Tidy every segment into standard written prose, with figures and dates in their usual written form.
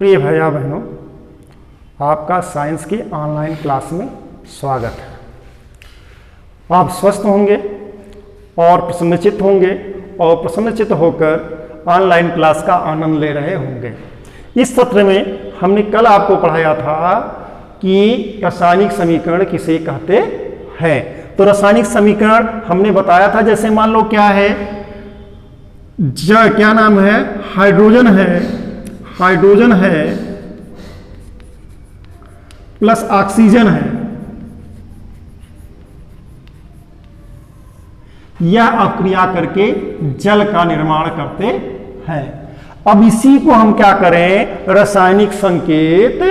प्रिय भैया बहनों, आपका साइंस की ऑनलाइन क्लास में स्वागत है। आप स्वस्थ होंगे और प्रसन्नचित्त होंगे और प्रसन्नचित्त होकर ऑनलाइन क्लास का आनंद ले रहे होंगे। इस सत्र में हमने कल आपको पढ़ाया था कि रासायनिक समीकरण किसे कहते हैं। तो रासायनिक समीकरण हमने बताया था, जैसे मान लो क्या है, क्या नाम है, हाइड्रोजन है प्लस ऑक्सीजन है, यह अपक्रिया करके जल का निर्माण करते हैं। अब इसी को हम क्या करें, रासायनिक संकेत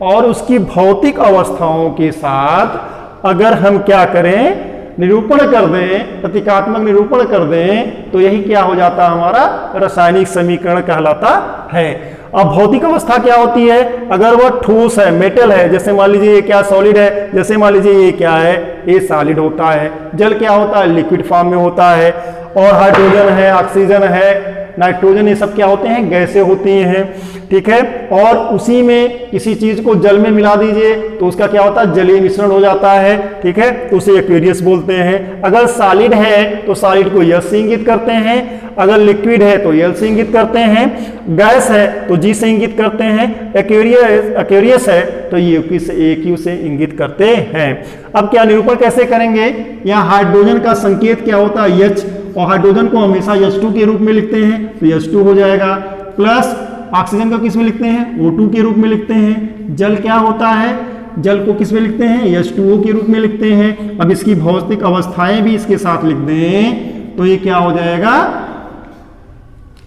और उसकी भौतिक अवस्थाओं के साथ अगर हम क्या करें, निरूपण कर दें, प्रतीकात्मक निरूपण कर दें, तो यही क्या हो जाता है, हमारा रासायनिक समीकरण कहलाता है। अब भौतिक अवस्था क्या होती है, अगर वह ठोस है, मेटल है, जैसे मान लीजिए ये क्या सॉलिड है, जैसे मान लीजिए ये क्या है, ये सॉलिड होता है। जल क्या होता है, लिक्विड फॉर्म में होता है। और हाइड्रोजन है, ऑक्सीजन है, नाइट्रोजन, ये सब क्या होते हैं, गैसें होती हैं, ठीक है। और उसी में किसी चीज को जल में मिला दीजिए तो उसका क्या होता है, जलीय मिश्रण हो जाता है, ठीक है, तो उसे एक्वेरियस बोलते हैं। अगर सॉलिड है तो सॉलिड को यस से इंगित करते हैं, अगर लिक्विड है तो एल से इंगित करते हैं, गैस है तो जी से इंगित करते हैं, एक्वेरियस है तो AQ से इंगित करते हैं। अब क्या निरूपण कैसे करेंगे, यहाँ हाइड्रोजन का संकेत क्या होता है, H, और हाइड्रोजन को हमेशा H2 के रूप में लिखते हैं तो H2 हो जाएगा, प्लस ऑक्सीजन को किस में लिखते हैं, O2 के रूप में लिखते हैं। जल क्या होता है, जल को किस में लिखते हैं, H2O के रूप में लिखते हैं। अब इसकी भौतिक अवस्थाएं भी इसके साथ लिख दें तो ये क्या हो जाएगा,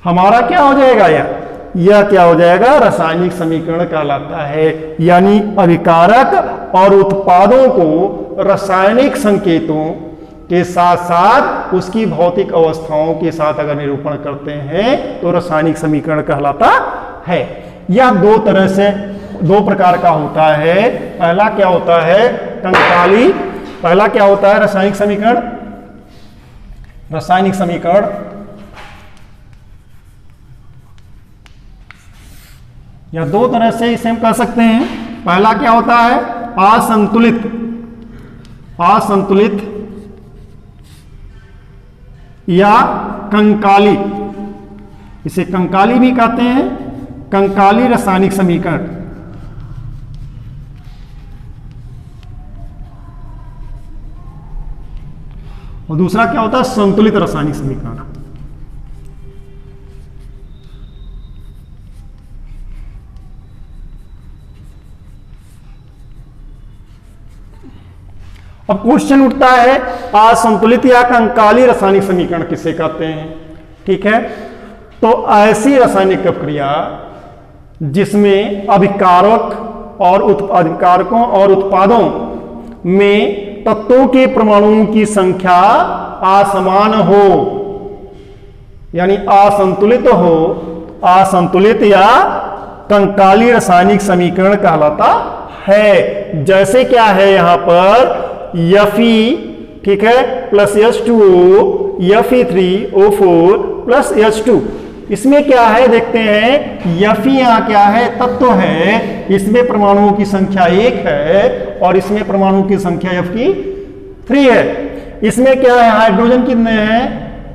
हमारा क्या हो जाएगा, यह क्या हो जाएगा, रासायनिक समीकरण कहलाता है। यानी अभिकारक और उत्पादों को रासायनिक संकेतों के साथ साथ उसकी भौतिक अवस्थाओं के साथ अगर निरूपण करते हैं तो रासायनिक समीकरण कहलाता है। यह दो प्रकार का होता है। पहला क्या होता है, कंकाली, पहला क्या होता है, रासायनिक समीकरण या दो तरह से इसे हम कह सकते हैं। पहला क्या होता है, असंतुलित या कंकाली, इसे कंकाली भी कहते हैं, कंकाली रासायनिक समीकरण। और दूसरा क्या होता है, संतुलित रासायनिक समीकरण। अब क्वेश्चन उठता है, असंतुलित या कंकाली रासायनिक समीकरण किसे कहते हैं, ठीक है। तो ऐसी रासायनिक प्रक्रिया जिसमें अभिकारकों और उत्पादों में तत्वों के परमाणुओं की संख्या असमान हो, यानी असंतुलित या कंकाली रासायनिक समीकरण कहलाता है। जैसे क्या है यहां पर, Fe, ठीक है, plus H2O, Fe3O4 plus H2। इसमें क्या है देखते हैं, Fe यहाँ क्या है, तत्व है, इसमें परमाणुओं की संख्या 1 है और इसमें परमाणुओं की संख्या Fe3 है। इसमें क्या है, हाइड्रोजन कितने हैं,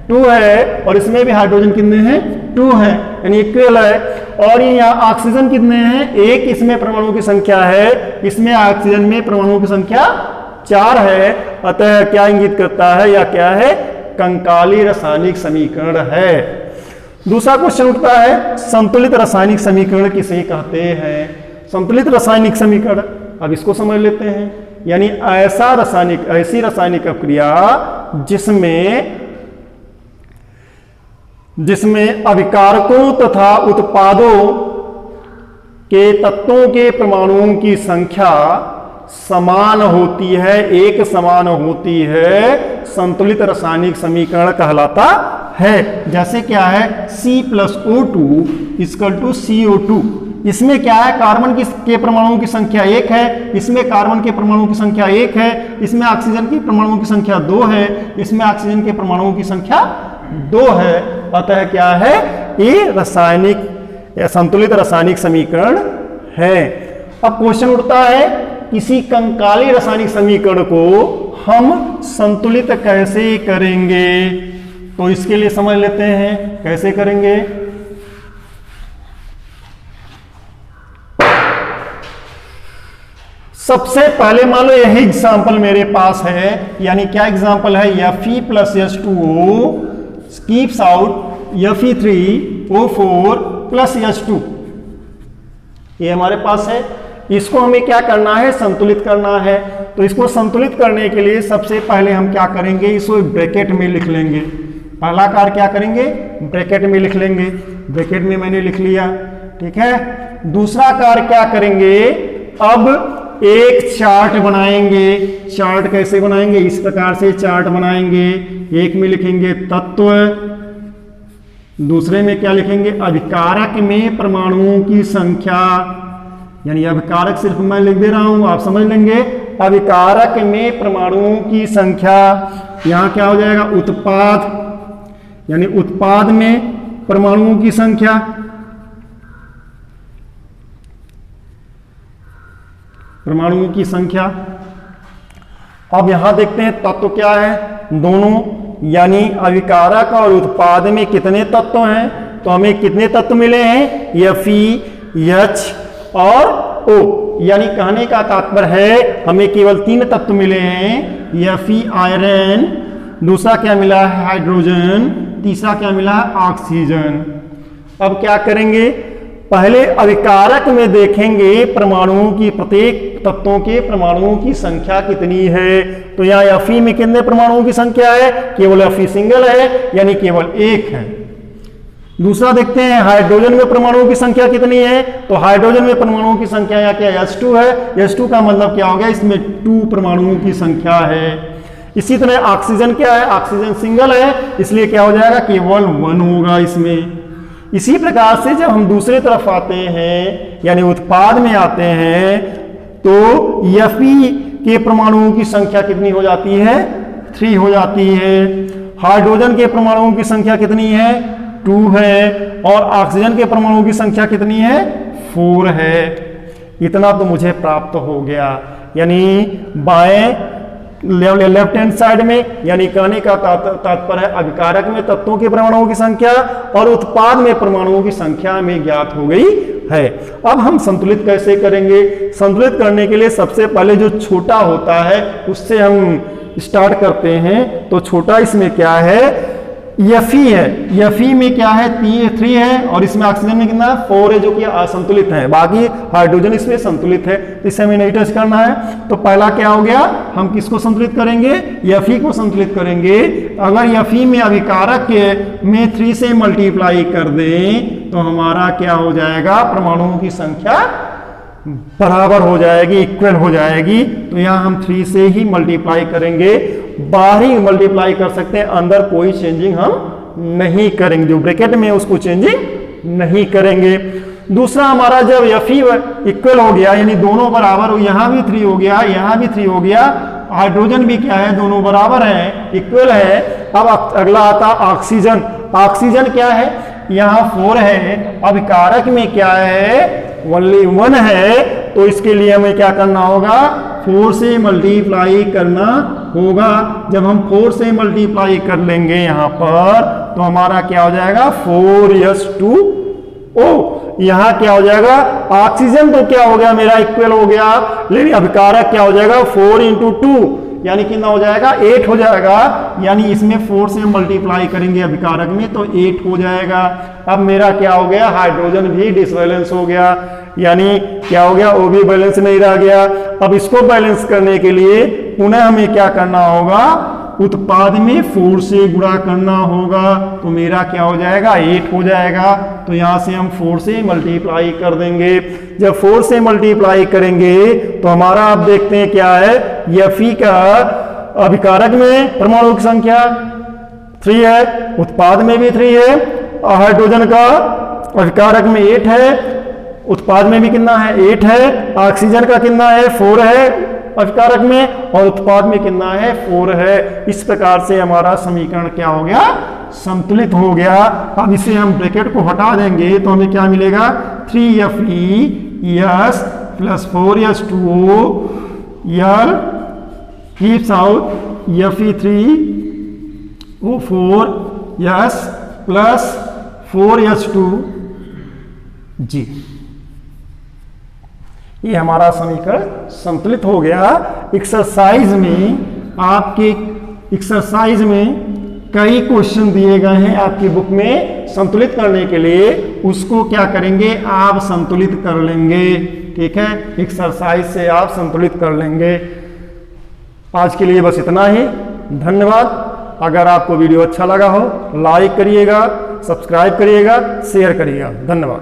2 है, और इसमें भी हाइड्रोजन कितने हैं, 2 है, यानी इक्वल है। और ये यहाँ ऑक्सीजन कितने हैं, 1, इसमें परमाणुओं की संख्या है, इसमें ऑक्सीजन में परमाणुओं की संख्या 4 है। अतः क्या इंगित करता है, या क्या है, कंकाली रासायनिक समीकरण है। दूसरा क्वेश्चन उठता है, संतुलित रासायनिक समीकरण किसे कहते हैं। संतुलित रासायनिक समीकरण, अब इसको समझ लेते हैं, यानी ऐसी रासायनिक अपक्रिया जिसमें अभिकारकों तथा उत्पादों के तत्वों के परमाणुओं की संख्या समान होती है, एक समान होती है, संतुलित रासायनिक समीकरण कहलाता है। जैसे क्या है, C+O2 = CO2। इसमें क्या है, कार्बन के परमाणुओं की संख्या 1 है, इसमें कार्बन के परमाणुओं की संख्या 1 है, इसमें ऑक्सीजन के परमाणुओं की संख्या 2 है, इसमें ऑक्सीजन के परमाणुओं की संख्या 2 है। अतः क्या है, ये रासायनिक यह संतुलित रासायनिक समीकरण है। अब क्वेश्चन उठता है, किसी कंकाली रासायनिक समीकरण को हम संतुलित कैसे करेंगे? तो इसके लिए समझ लेते हैं कैसे करेंगे। सबसे पहले मान लो यही एग्जाम्पल मेरे पास है, यानी क्या एग्जाम्पल है, Fe plus H2O keeps out Fe3O4 plus H2, ये हमारे पास है। इसको हमें क्या करना है, संतुलित करना है। तो इसको संतुलित करने के लिए सबसे पहले हम क्या करेंगे, इसको ब्रैकेट में लिख लेंगे। पहला कार्य क्या करेंगे, ब्रैकेट में लिख लेंगे। ब्रैकेट में मैंने लिख लिया, ठीक है। दूसरा कार्य क्या करेंगे, अब एक चार्ट बनाएंगे। चार्ट कैसे बनाएंगे, इस प्रकार से चार्ट बनाएंगे। एक में लिखेंगे तत्व, दूसरे में क्या लिखेंगे, अभिकारक में परमाणुओं की संख्या, यानी अभिकारक सिर्फ मैं लिख दे रहा हूं, आप समझ लेंगे। अभिकारक में परमाणुओं की संख्या, यहां क्या हो जाएगा, उत्पाद, यानी उत्पाद में परमाणुओं की संख्या। परमाणुओं की संख्या। अब यहां देखते हैं तत्व क्या है, दोनों, यानी अभिकारक और उत्पाद में कितने तत्व हैं। तो हमें कितने तत्व मिले हैं, Fe, H और O, यानी कहने का तात्पर्य है हमें केवल 3 तत्व मिले हैं। Fe आयरन, दूसरा क्या मिला है, हाइड्रोजन, तीसरा क्या मिला है, ऑक्सीजन। अब क्या करेंगे, पहले अभिकारक में देखेंगे परमाणुओं की, प्रत्येक तत्वों के परमाणुओं की संख्या कितनी है। तो यहाँ Fe में कितने परमाणुओं की संख्या है, केवल Fe सिंगल है, यानी केवल 1 है। दूसरा देखते हैं हाइड्रोजन में परमाणुओं की संख्या कितनी है। तो हाइड्रोजन में परमाणुओं की संख्या यहाँ क्या है, H2 है। H2 का मतलब क्या हो गया, इसमें 2 परमाणुओं की संख्या है। इसी तरह ऑक्सीजन क्या है, ऑक्सीजन सिंगल है, इसलिए क्या हो जाएगा, केवल 1 होगा इसमें। इसी प्रकार से जब हम दूसरे तरफ आते हैं, यानी उत्पाद में आते हैं, तो Fe के परमाणुओं की संख्या कितनी हो जाती है, 3 हो जाती है। हाइड्रोजन के परमाणुओं की संख्या कितनी है, 2 है। और ऑक्सीजन के परमाणुओं की संख्या कितनी है, 4 है। इतना तो मुझे प्राप्त हो गया, यानी बाएं लेफ्ट हैंड साइड में, यानी कहने का तात्पर्य है अभिकारक में तत्वों के परमाणुओं की संख्या और उत्पाद में परमाणुओं की संख्या में ज्ञात हो गई है। अब हम संतुलित कैसे करेंगे, संतुलित करने के लिए सबसे पहले जो छोटा होता है उससे हम स्टार्ट करते हैं। तो छोटा इसमें क्या है, Fe है। Fe में क्या है, 3 है, और इसमें ऑक्सीजन में कितना है, 4 है, जो कि असंतुलित है। बाकी हाइड्रोजन इसमें संतुलित है, तो इसे हमें नहीं टच करना है। तो पहला क्या हो गया, हम किसको संतुलित करेंगे, Fe को संतुलित करेंगे। अगर Fe में अभिकारक में 3 से मल्टीप्लाई कर दें तो हमारा क्या हो जाएगा, परमाणुओं की संख्या बराबर हो जाएगी, इक्वल हो जाएगी। तो यहाँ हम 3 से ही मल्टीप्लाई करेंगे, बाहर ही मल्टीप्लाई कर सकते हैं, अंदर कोई चेंजिंग हम नहीं करेंगे, जो ब्रैकेट में है उसको चेंजिंग नहीं करेंगे। दूसरा हमारा जब Fe इक्वल हो गया, यानी दोनों बराबर हो, यहाँ भी 3 हो गया, यहाँ भी 3 हो गया, हाइड्रोजन भी क्या है, दोनों बराबर हैं, इक्वल है। अब अगला आता ऑक्सीजन। ऑक्सीजन क्या है, यहाँ 4 है, अभिकारक में क्या है, ओनली 1 है। तो इसके लिए हमें क्या करना होगा, 4 से मल्टीप्लाई करना होगा। जब हम 4 से मल्टीप्लाई कर लेंगे यहाँ पर, तो हमारा क्या हो जाएगा, 4s2O। यहाँ क्या हो जाएगा, ऑक्सीजन तो क्या हो गया, मेरा इक्वल हो गया, लेकिन अभिकारक क्या हो जाएगा, 4 × 2, यानी कितना हो जाएगा, 8 हो जाएगा। यानी इसमें 4 से मल्टीप्लाई करेंगे अभिकारक में, तो 8 हो जाएगा। अब मेरा क्या हो गया, हाइड्रोजन भी डिसबैलेंस हो गया, यानी क्या हो गया, वो भी बैलेंस नहीं रह गया। अब इसको बैलेंस करने के लिए पुनः हमें क्या करना होगा, उत्पाद में 4 से गुणा करना होगा। तो मेरा क्या हो जाएगा, 8 हो जाएगा। तो यहां से हम 4 से मल्टीप्लाई कर देंगे। जब 4 से मल्टीप्लाई करेंगे तो हमारा आप देखते हैं क्या है, Fe का अभिकारक में परमाणु की संख्या 3 है, उत्पाद में भी 3 है, हाइड्रोजन का अभिकारक में 8 है, उत्पाद में भी कितना है, 8 है, ऑक्सीजन का कितना है, 4 है, अभिकारक में, और उत्पाद में कितना है 4 है। इस प्रकार से हमारा समीकरण क्या हो गया, संतुलित हो गया। अब इसे हम ब्रैकेट को हटा देंगे तो हमें क्या मिलेगा 3Fe(S) + 4S2O L keeps out Fe3O4S + 4S2 G। ये हमारा समीकरण संतुलित हो गया। एक्सरसाइज में कई क्वेश्चन दिए गए हैं आपकी बुक में, संतुलित करने के लिए उसको क्या करेंगे आप संतुलित कर लेंगे। ठीक है, एक्सरसाइज से आप संतुलित कर लेंगे। आज के लिए बस इतना ही, धन्यवाद। अगर आपको वीडियो अच्छा लगा हो लाइक करिएगा, सब्सक्राइब करिएगा, शेयर करिएगा। धन्यवाद।